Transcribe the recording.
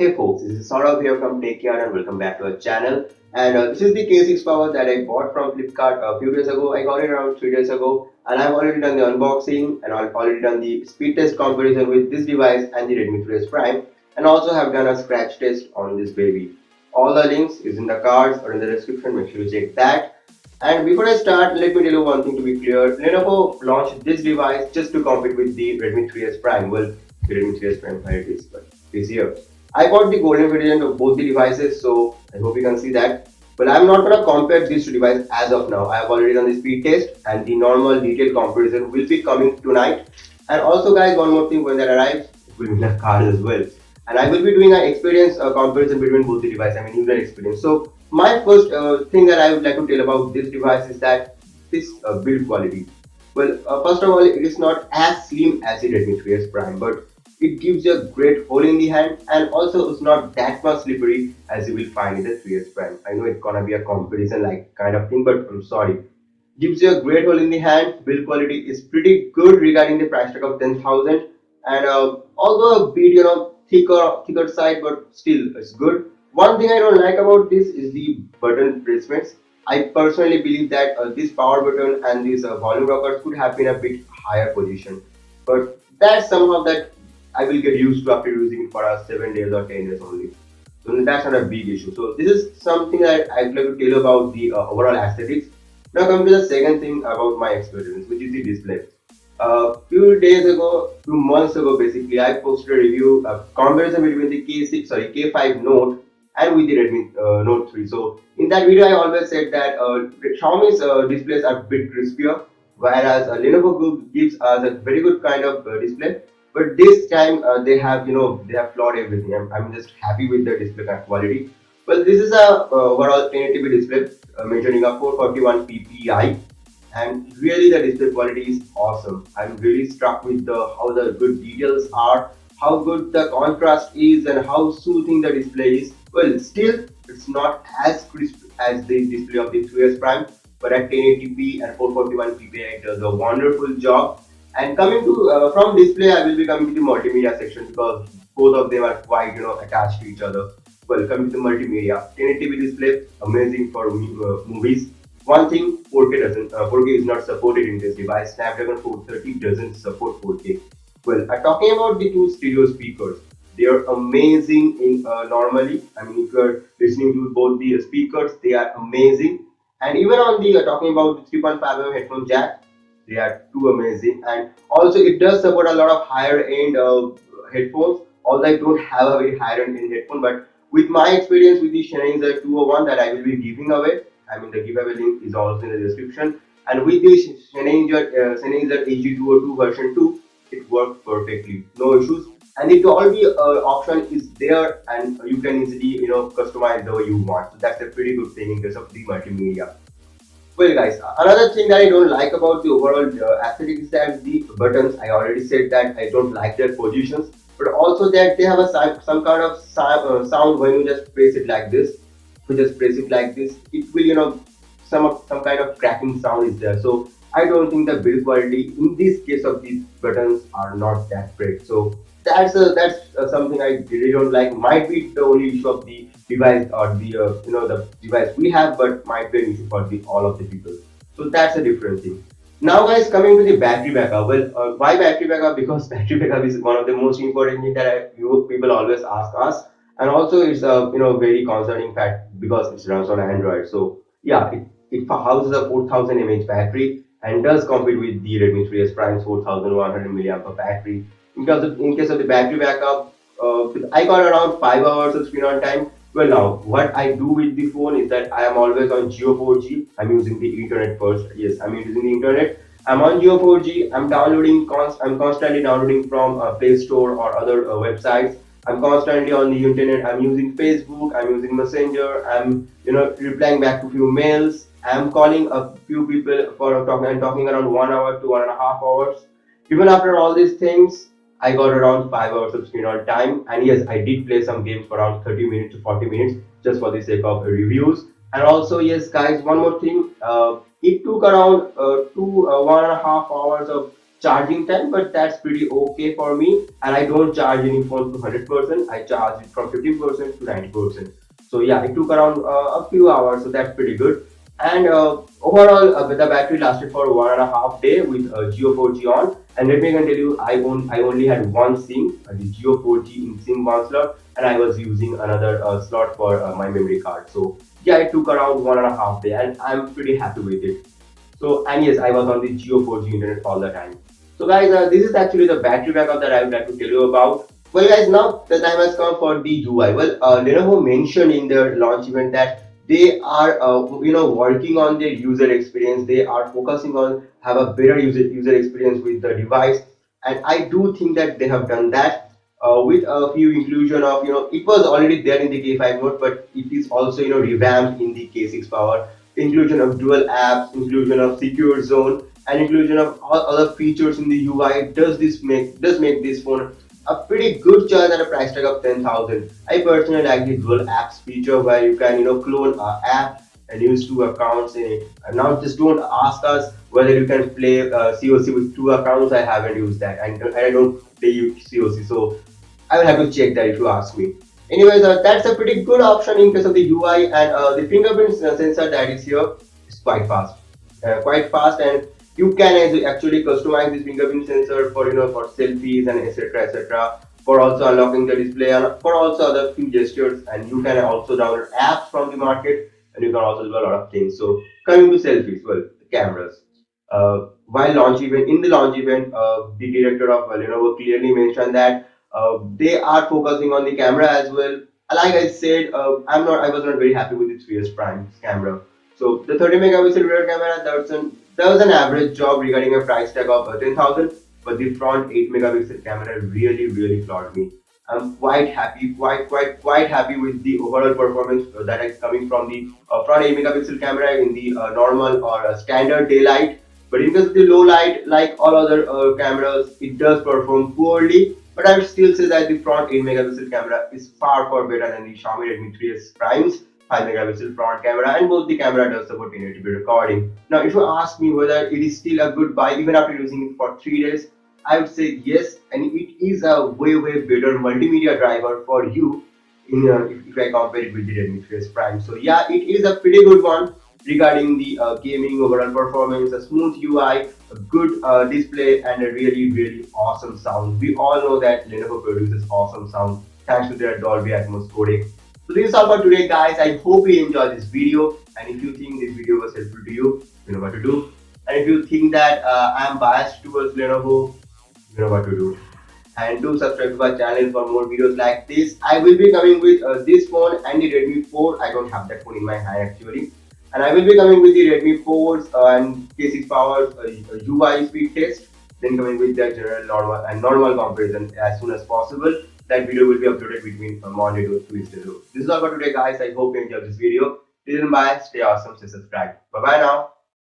Hey folks, this is Saurabh here from Take Care and welcome back to our channel. And this is the K6 Power that I bought from Flipkart a few days ago. I got it around 3 days ago and I've already done the unboxing and I've already done the speed test comparison with this device and the Redmi 3S Prime, and also have done a scratch test on this baby. All the links is in the cards or in the description, make sure you check that. And before I start, let me tell you one thing to be clear. Lenovo launched this device just to compete with the Redmi 3S Prime. Well, the Redmi 3S Prime, here it is, but this year. I got the golden variant of both the devices, so I hope you can see that. But I'm not gonna compare these two devices as of now. I have already done the speed test and the normal detailed comparison will be coming tonight. And also guys, one more thing, when that arrives, it will be in the card as well. And I will be doing an experience comparison between both the devices, I mean user experience. So my first thing that I would like to tell about this device is that this build quality. Well, first of all, it is not as slim as the Redmi 3S Prime, but it gives you a great hold in the hand, and also it's not that much slippery as you will find in the 3S Prime. I know it's gonna be a comparison like kind of thing, but I'm sorry. Gives you a great hold in the hand. Build quality is pretty good regarding the price tag of 10,000, and although a bit thicker side, but still it's good. One thing I don't like about this is the button placements. I personally believe that this power button and these volume rockers could have been a bit higher position, but that's somehow that I will get used to after using it for 7 days or 10 days only. So that's not a big issue. So this is something that I'd like to tell you about the overall aesthetics. Now come to the second thing about my experience, which is the display. Few days ago, few months ago, basically, I posted a review, a comparison between the K5 Note and with the Redmi Note 3. So in that video, I always said that Xiaomi's displays are a bit crispier, whereas Lenovo Group gives us a very good kind of display. But this time they have flawed everything. I'm just happy with the display quality. Well, this is a overall 1080p display measuring a 441 ppi, and really the display quality is awesome. I'm really struck with the how the good details are, how good the contrast is, and how soothing the display is. Well, still it's not as crisp as the display of the 3S Prime, but at 1080p and 441 ppi it does a wonderful job. And coming to from display, I will be coming to the multimedia section because both of them are quite attached to each other. Well, coming to the multimedia, 1080p display, amazing for movies. One thing, 4K doesn't, 4K is not supported in this device. Snapdragon 430 doesn't support 4K. Well, talking about the two stereo speakers, they are amazing in normally. I mean, if you are listening to both the speakers, they are amazing. And even on the talking about the 3.5mm headphone jack, they are too amazing. And also, it does support a lot of higher end headphones. Although I don't have a very higher end headphone, but with my experience with the Sennheiser 201 that I will be giving away, I mean the giveaway link is also in the description. And with the Sennheiser AG202 version 2, it worked perfectly, no issues. And the Dolby option is there, and you can easily customize the way you want. So that's a pretty good thing in case of the multimedia. Well, guys, another thing that I don't like about the overall aesthetic is that the buttons. I already said that I don't like their positions, but also that they have a some kind of sound when you just press it like this. You just press it like this, it will some kind of cracking sound is there. So I don't think the build quality in this case of these buttons are not that great. So that's something I really don't like. Might be the only issue of the device or the the device we have, but might be an issue for the all of the people. So that's a different thing. Now, guys, coming to the battery backup. Well, why battery backup? Because battery backup is one of the most important things that you people always ask us, and also it's a very concerning fact because it runs on Android. So yeah, it houses a 4000 mAh battery and does compete with the Redmi 3S Prime's 4100 milliampere battery. In case of the battery backup, I got around 5 hours of screen on time. Well, now what I do with the phone is that I am always on Geo 4G. I'm using the internet first. Yes, I'm using the internet. I'm on Geo 4G. I'm constantly downloading from Play Store or other websites. I'm constantly on the internet. I'm using Facebook. I'm using Messenger. I'm replying back to few mails. I'm calling a few people for talking. I'm talking around 1 hour to 1.5 hours. Even after all these things, I got around 5 hours of screen on time. And yes, I did play some games for around 30 minutes to 40 minutes just for the sake of reviews. And also, yes, guys, one more thing. It took around 1.5 hours of charging time, but that's pretty okay for me. And I don't charge any phone to 100%. I charge it from 15% to 90%. So yeah, it took around a few hours, so that's pretty good. And overall, the battery lasted for 1.5 day with Geo 4G on. And let me can tell you, I only had one SIM, the Geo 4G in SIM one slot, and I was using another slot for my memory card. So yeah, it took around 1.5 day, and I'm pretty happy with it. So, and yes, I was on the Geo 4G internet all the time. So guys, this is actually the battery backup that I would like to tell you about. Well guys, now the time has come for the UI. Well, Lenovo mentioned in their launch event that they are working on their user experience. They are focusing on have a better user experience with the device, and I do think that they have done that with a few inclusion of, it was already there in the K5 mode, but it is also revamped in the K6 power. Inclusion of dual apps, inclusion of secure zone, and inclusion of all other features in the UI does make this phone a pretty good choice at a price tag of 10,000. I personally like the dual apps feature where you can clone an app and use two accounts in it. And now just don't ask us whether you can play COC with two accounts. I haven't used that, and I don't play COC, so I will have to check that if you ask me. Anyways, that's a pretty good option in case of the UI, and the fingerprint sensor that is here is quite fast, and you can actually customize this fingerprint sensor for for selfies and etc. For also unlocking the display and for also other few gestures, and you can also download apps from the market, and you can also do a lot of things. So coming to selfies, well, the cameras. While launch event in the launch event, the director of Lenovo clearly mentioned that they are focusing on the camera as well. Like I said, I was not very happy with the 3S Prime camera. So the 30 megapixel rear camera, that was an average job regarding a price tag of 10,000, but the front 8 megapixel camera really floored me. I'm quite happy, quite happy with the overall performance that is coming from the front 8 megapixel camera in the normal or standard daylight. But in case of the low light, like all other cameras, it does perform poorly. But I would still say that the front 8 megapixel camera is far better than the Xiaomi Redmi 3S Prime's 5 megapixel front camera, and both the camera does support 1080p recording. Now, if you ask me whether it is still a good buy even after using it for 3 days, I would say yes, and it is a way better multimedia driver for you if I compare it with the Redmi 3S Prime. So yeah, it is a pretty good one regarding the gaming overall performance, a smooth UI, a good display, and a really awesome sound. We all know that Lenovo produces awesome sound thanks to their Dolby Atmos codec. So this is all for today, guys. I hope you enjoyed this video, and if you think this video was helpful to you, you know what to do. And if you think that I am biased towards Lenovo, you know what to do. And do subscribe to our channel for more videos like this. I will be coming with this phone and the Redmi 4. I don't have that phone in my hand actually. And I will be coming with the Redmi 4s and K6 Power UI speed test. Then coming with the general normal comparison as soon as possible. That video will be uploaded between Monday to Tuesday. So this is all for today, guys. I hope you enjoyed this video. Till then, bye. Stay awesome. Stay subscribed. Bye bye now.